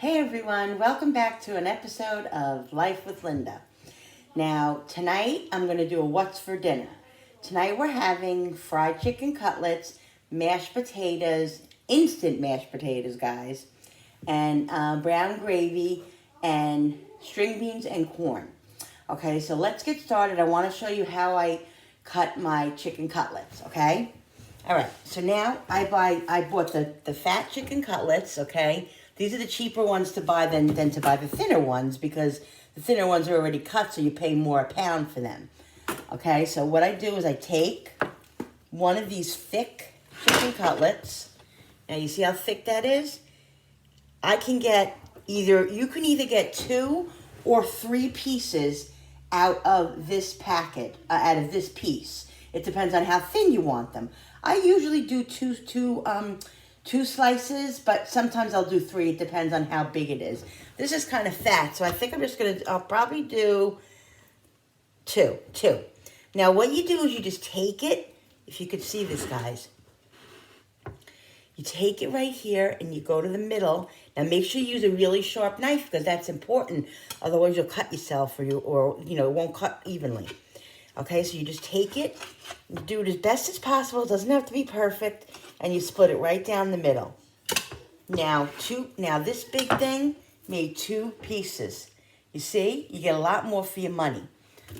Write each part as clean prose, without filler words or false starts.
Hey everyone, welcome back to an episode of Life with Linda. Now, tonight I'm going to do a what's for dinner. Tonight we're having fried chicken cutlets, mashed potatoes, instant mashed potatoes, guys, and brown gravy, and string beans and corn. Okay, so let's get started. I want to show you how I cut my chicken cutlets, okay? All right, so now I bought the fat chicken cutlets, okay? These are the cheaper ones to buy than to buy the thinner ones, because the thinner ones are already cut, so you pay more a pound for them. Okay, so what I do is I take one of these thick chicken cutlets. Now you see how thick that is? You can either get 2 or 3 pieces out of this packet, out of this piece. It depends on how thin you want them. I usually do two slices, but sometimes I'll do 3. It depends on how big it is. This is kind of fat, so I think I'll probably do 2. Now what you do is you just take it, if you could see this, guys. You take it right here and you go to the middle. Now make sure you use a really sharp knife, because that's important. Otherwise you'll cut yourself, or it won't cut evenly. Okay, so you just take it, you do it as best as possible. It doesn't have to be perfect, and you split it right down the middle. Now this big thing made 2 pieces. You see, you get a lot more for your money.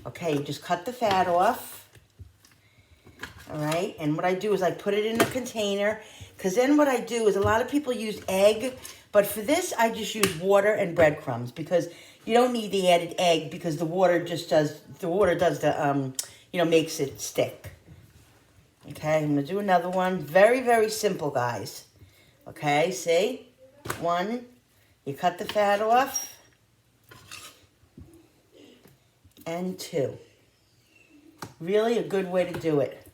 Okay, you just cut the fat off. All right, and what I do is I put it in a container, because then what I do is, a lot of people use egg, but for this I just use water and breadcrumbs, because you don't need the added egg, because the water makes it stick. Okay, I'm going to do another one. Very, very simple, guys. Okay, see? 1, you cut the fat off. And 2. Really a good way to do it.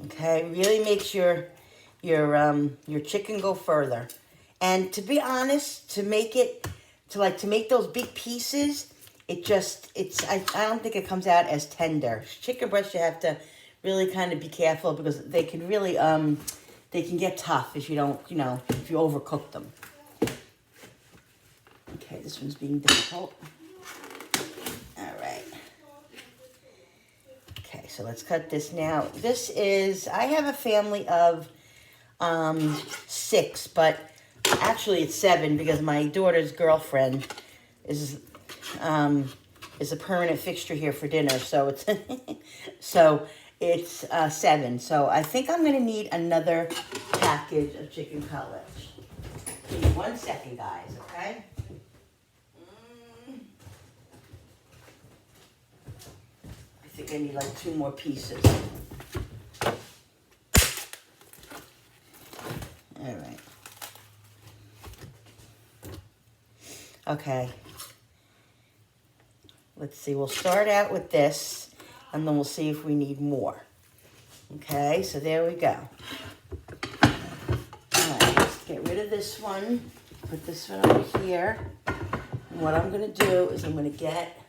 Okay, really makes your chicken go further. And to be honest, to make those big pieces, I don't think it comes out as tender. Chicken breast, you have to really kind of be careful, because they can really, they can get tough if you don't, if you overcook them. Okay, this one's being difficult. All right. Okay, so let's cut this now. I have a family of 6, but actually it's 7, because my daughter's girlfriend is a permanent fixture here for dinner, so it's 7. So I think I'm going to need another package of chicken cutlets. Give me 1 second, guys, okay? I think I need like 2 more pieces. All right. Okay. Let's see, we'll start out with this, and then we'll see if we need more. Okay, so there we go. All right, let's get rid of this one. Put this one over here. And what I'm going to do is I'm going to get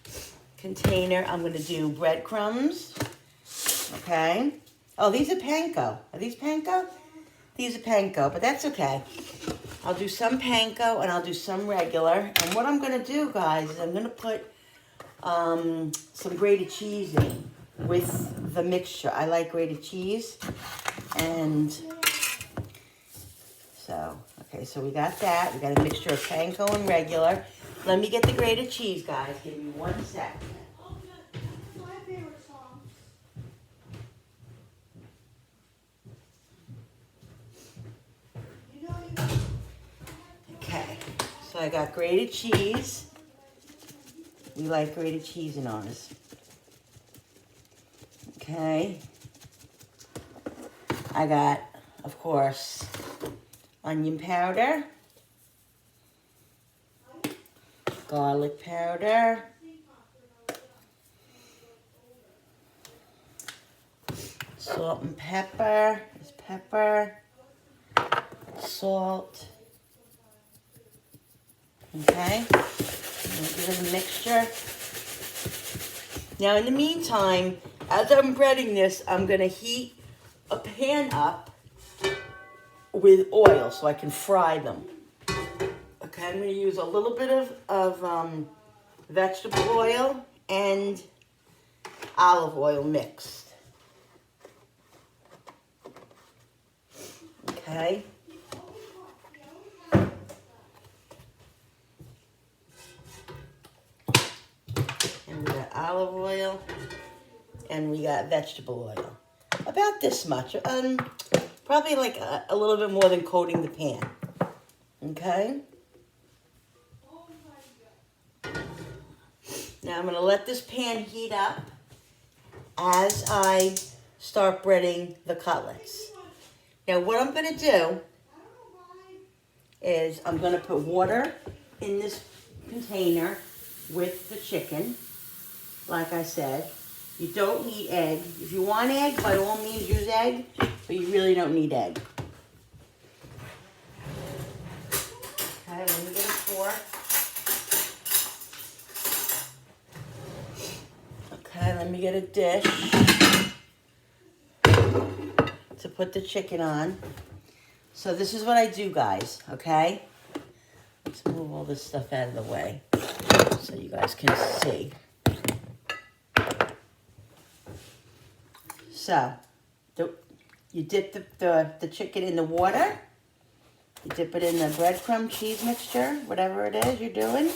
a container. I'm going to do breadcrumbs. Okay. Oh, these are panko. Are these panko? These are panko, but that's okay. I'll do some panko and I'll do some regular. And what I'm going to do, guys, is I'm going to put some grated cheese in with the mixture. I like grated cheese. And so, okay, so we got that. We got a mixture of panko and regular. Let me get the grated cheese, guys. Give me 1 second. Okay, so I got grated cheese. We like grated cheese in ours. Okay. I got, of course, onion powder, garlic powder, salt and pepper. There's pepper, salt. Okay, give it a mixture. Now in the meantime, as I'm breading this, I'm going to heat a pan up with oil so I can fry them. Okay, I'm going to use a little bit of vegetable oil and olive oil mixed. Okay. And we got olive oil and we got vegetable oil. About this much. Probably like a little bit more than coating the pan. Okay. Now I'm going to let this pan heat up as I start breading the cutlets. Now what I'm going to do is I'm going to put water in this container with the chicken. Like I said, you don't need egg. If you want egg, by all means use egg, but you really don't need egg. Okay, let me get a fork. Okay, let me get a dish to put the chicken on. So this is what I do, guys, okay? Let's move all this stuff out of the way so you guys can see. So, you dip the chicken in the water. You dip it in the breadcrumb cheese mixture, whatever it is you're doing.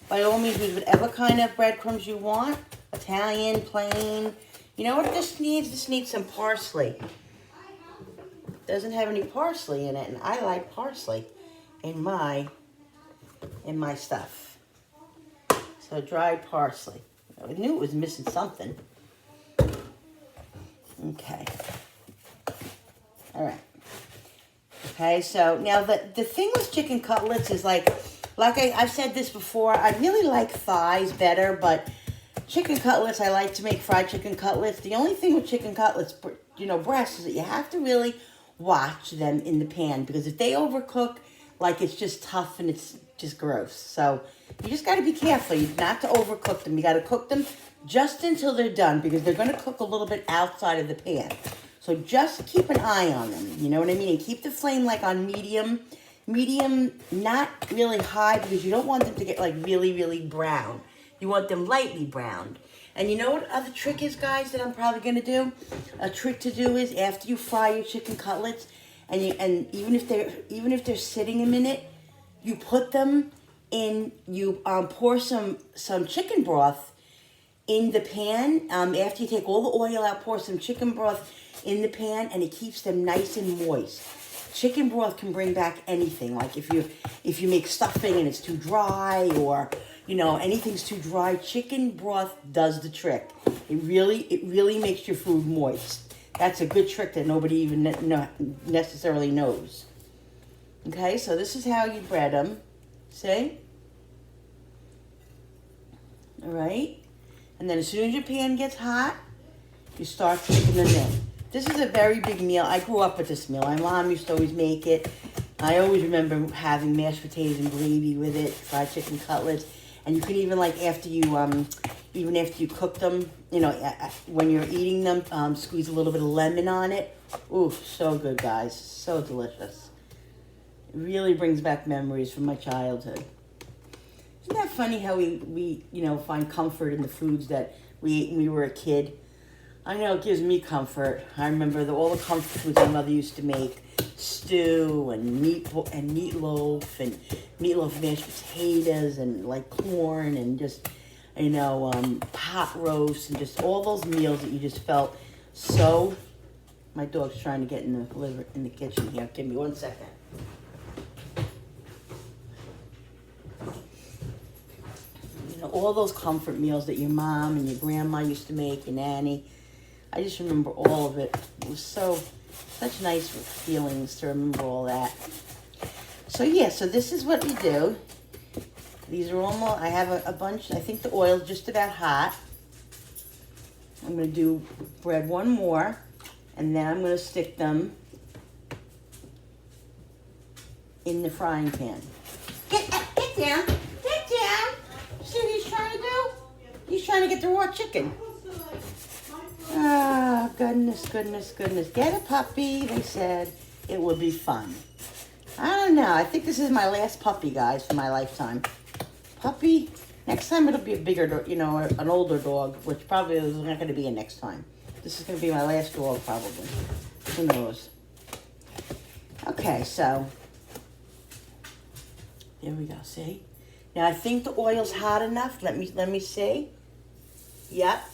By all means, use whatever kind of breadcrumbs you want. Italian, plain. You know what this needs? This needs some parsley. It doesn't have any parsley in it, and I like parsley in my stuff. So dried parsley. I knew it was missing something. Okay. All right. Okay, so now the thing with chicken cutlets is like I've said this before, I really like thighs better, but chicken cutlets, I like to make fried chicken cutlets. The only thing with chicken cutlets, you know, breasts, is that you have to really watch them in the pan, because if they overcook, like, it's just tough and it's just gross. So you just got to be careful not to overcook them. You got to cook them just until they're done, because they're going to cook a little bit outside of the pan. So just keep an eye on them, you know what I mean? And keep the flame like on medium, not really high, because you don't want them to get like really, really brown. You want them lightly browned. And you know what other trick is, guys, that I'm probably going to do? A trick to do is after you fry your chicken cutlets, and even if they're sitting a minute, you put them in, you pour some chicken broth in the pan. After you take all the oil out, pour some chicken broth in the pan, and it keeps them nice and moist. Chicken broth can bring back anything. Like if you make stuffing and it's too dry, or you know, anything's too dry, chicken broth does the trick. It really makes your food moist. That's a good trick that nobody even necessarily knows. Okay, so this is how you bread them. See? All right. And then as soon as your pan gets hot, you start sticking them in. This is a very big meal. I grew up with this meal. My mom used to always make it. I always remember having mashed potatoes and gravy with it, fried chicken cutlets. And you can even, like, after you cook them, you know, when you're eating them, squeeze a little bit of lemon on it. Ooh, so good, guys. So delicious. It really brings back memories from my childhood. Isn't that funny how we you know, find comfort in the foods that we ate when we were a kid? I know it gives me comfort. I remember all the comfort foods my mother used to make. Stew and meatloaf and meatloaf mashed potatoes and like corn and just, you know, pot roast and just all those meals that you just felt so. My dog's trying to get in the kitchen here. Give me 1 second. You know, all those comfort meals that your mom and your grandma used to make, your nanny. I just remember all of it. It was such nice feelings to remember all that. So yeah, so this is what you do. These are almost, I have a bunch, I think the oil's just about hot. I'm going to bread one more, and then I'm going to stick them in the frying pan. Get down, get down. See what he's trying to do? He's trying to get the raw chicken. Oh, goodness. Get a puppy, they said. it would be fun. I don't know. I think this is my last puppy, guys, for my lifetime. Puppy. Next time it'll be a bigger, an older dog, which probably is not going to be a next time. This is going to be my last dog, probably. Who knows? Okay, so there we go. See? Now I think the oil's hot enough. Let me see. Yep.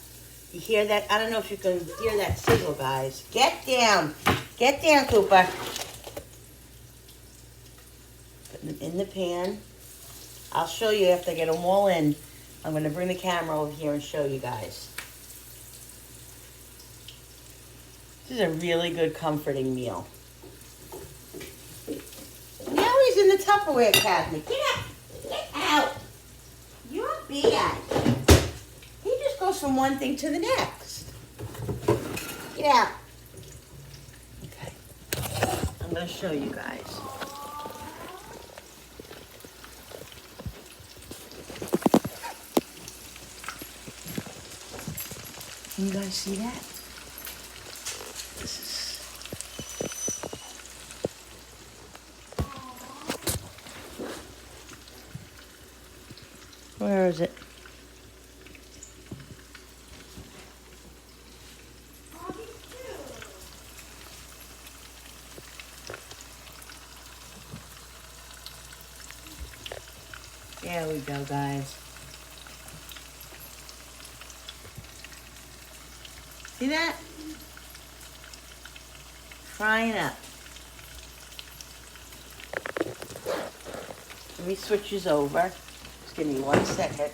You hear that? I don't know if you can hear that sizzle, guys. Get down. Get down, Cooper. Put them in the pan. I'll show you after I get them all in. I'm going to bring the camera over here and show you guys. This is a really good comforting meal. Now he's in the Tupperware cabinet. Get out. Get out. You're bad. He just goes from one thing to the next. Get out. Okay. I'm going to show you guys. Can you guys see that? This is... Where is it? There we go, guys. See that? Frying up. Let me switch this over. Just give me 1 second.